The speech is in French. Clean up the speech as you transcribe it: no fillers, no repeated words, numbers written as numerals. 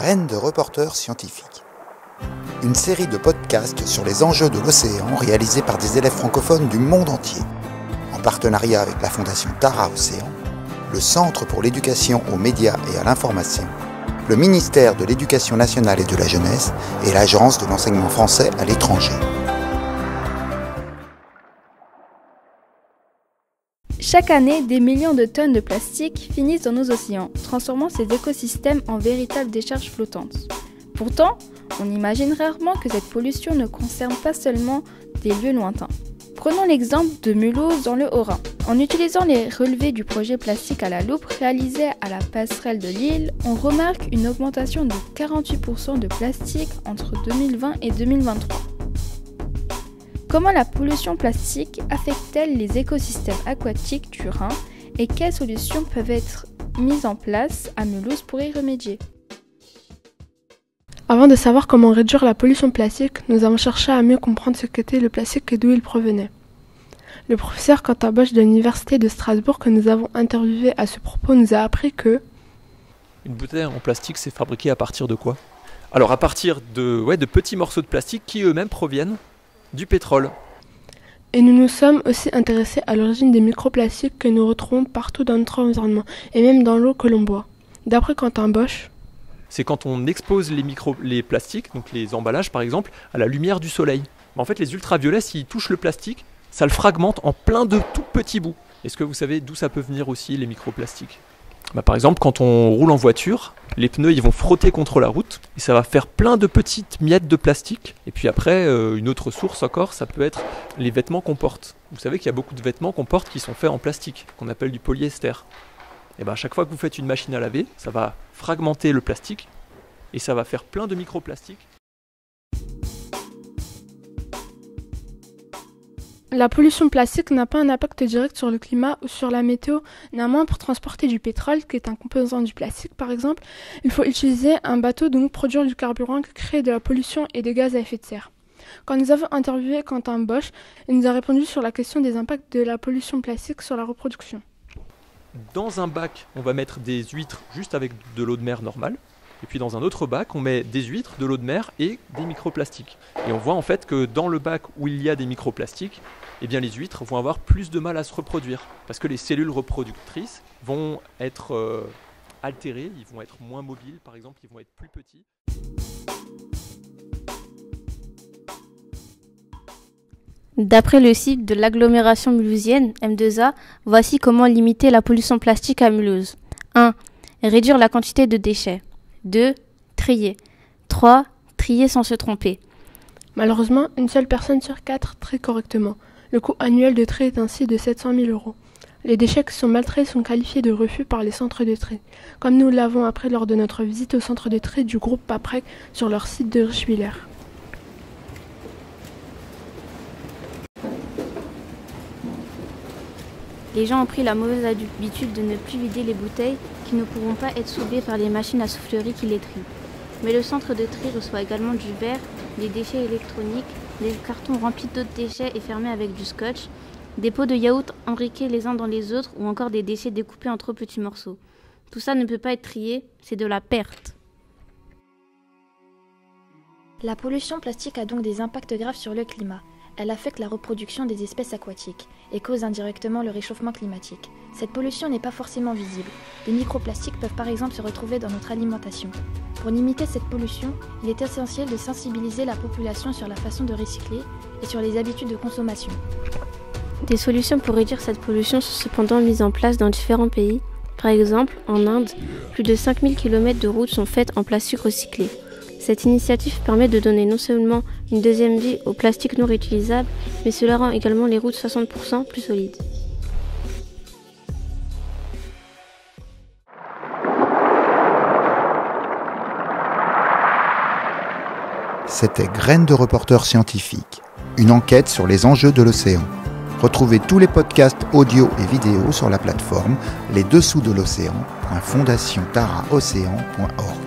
Graines de reporters scientifiques. Une série de podcasts sur les enjeux de l'océan réalisés par des élèves francophones du monde entier, en partenariat avec la Fondation Tara Océan, le Centre pour l'éducation aux médias et à l'information, le ministère de l'Éducation nationale et de la jeunesse et l'Agence de l'enseignement français à l'étranger. Chaque année, des millions de tonnes de plastique finissent dans nos océans, transformant ces écosystèmes en véritables décharges flottantes. Pourtant, on imagine rarement que cette pollution ne concerne pas seulement des lieux lointains. Prenons l'exemple de Mulhouse dans le Haut-Rhin. En utilisant les relevés du projet Plastique à la loupe réalisé à la passerelle de Lille, on remarque une augmentation de 48% de plastique entre 2020 et 2023. Comment la pollution plastique affecte-t-elle les écosystèmes aquatiques du Rhin et quelles solutions peuvent être mises en place à Mulhouse pour y remédier ? Avant de savoir comment réduire la pollution plastique, nous avons cherché à mieux comprendre ce qu'était le plastique et d'où il provenait. Le professeur Quentin Bosch de l'Université de Strasbourg que nous avons interviewé à ce propos nous a appris que une bouteille en plastique, c'est fabriqué à partir de quoi ? Alors à partir de petits morceaux de plastique qui eux-mêmes proviennent du pétrole. Et nous nous sommes aussi intéressés à l'origine des microplastiques que nous retrouvons partout dans notre environnement et même dans l'eau que l'on boit. D'après Quentin Bosch, c'est quand on expose les plastiques, donc les emballages par exemple, à la lumière du soleil. En fait, les ultraviolets, s'ils touchent le plastique, ça le fragmente en plein de tout petits bouts. Est-ce que vous savez d'où ça peut venir aussi, les microplastiques ? Par exemple, quand on roule en voiture, les pneus ils vont frotter contre la route et ça va faire plein de petites miettes de plastique. Et puis après, une autre source encore, ça peut être les vêtements qu'on porte. Vous savez qu'il y a beaucoup de vêtements qu'on porte qui sont faits en plastique, qu'on appelle du polyester. Et à chaque fois que vous faites une machine à laver, ça va fragmenter le plastique et ça va faire plein de microplastiques. La pollution plastique n'a pas un impact direct sur le climat ou sur la météo. Néanmoins, pour transporter du pétrole, qui est un composant du plastique par exemple, il faut utiliser un bateau, donc produire du carburant qui crée de la pollution et des gaz à effet de serre. Quand nous avons interviewé Quentin Bosch, il nous a répondu sur la question des impacts de la pollution plastique sur la reproduction. Dans un bac, on va mettre des huîtres juste avec de l'eau de mer normale. Et puis dans un autre bac, on met des huîtres, de l'eau de mer et des microplastiques. Et on voit en fait que dans le bac où il y a des microplastiques, eh bien les huîtres vont avoir plus de mal à se reproduire. Parce que les cellules reproductrices vont être altérées, ils vont être moins mobiles par exemple, ils vont être plus petits. D'après le site de l'agglomération mulhousienne, M2A, voici comment limiter la pollution plastique à Mulhouse. 1. Réduire la quantité de déchets. 2. Trier. 3. Trier sans se tromper. Malheureusement, une seule personne sur 4 trie correctement. Le coût annuel de tri est ainsi de 700 000 €. Les déchets qui sont mal triés sont qualifiés de refus par les centres de tri, comme nous l'avons appris lors de notre visite au centre de tri du groupe Paprec sur leur site de Richwiller. Les gens ont pris la mauvaise habitude de ne plus vider les bouteilles qui ne pourront pas être soulevées par les machines à soufflerie qui les trient. Mais le centre de tri reçoit également du verre, des déchets électroniques, des cartons remplis d'autres déchets et fermés avec du scotch, des pots de yaourt imbriqués les uns dans les autres ou encore des déchets découpés en trop petits morceaux. Tout ça ne peut pas être trié, c'est de la perte. La pollution plastique a donc des impacts graves sur le climat. Elle affecte la reproduction des espèces aquatiques et cause indirectement le réchauffement climatique. Cette pollution n'est pas forcément visible. Les microplastiques peuvent par exemple se retrouver dans notre alimentation. Pour limiter cette pollution, il est essentiel de sensibiliser la population sur la façon de recycler et sur les habitudes de consommation. Des solutions pour réduire cette pollution sont cependant mises en place dans différents pays. Par exemple, en Inde, plus de 5000 km de routes sont faites en plastique recyclé. Cette initiative permet de donner non seulement une deuxième vie au plastique non réutilisable, mais cela rend également les routes 60% plus solides. C'était Graines de reporters scientifiques, une enquête sur les enjeux de l'océan. Retrouvez tous les podcasts audio et vidéo sur la plateforme lesdessous de l'océan.fondationtaraocéan.org.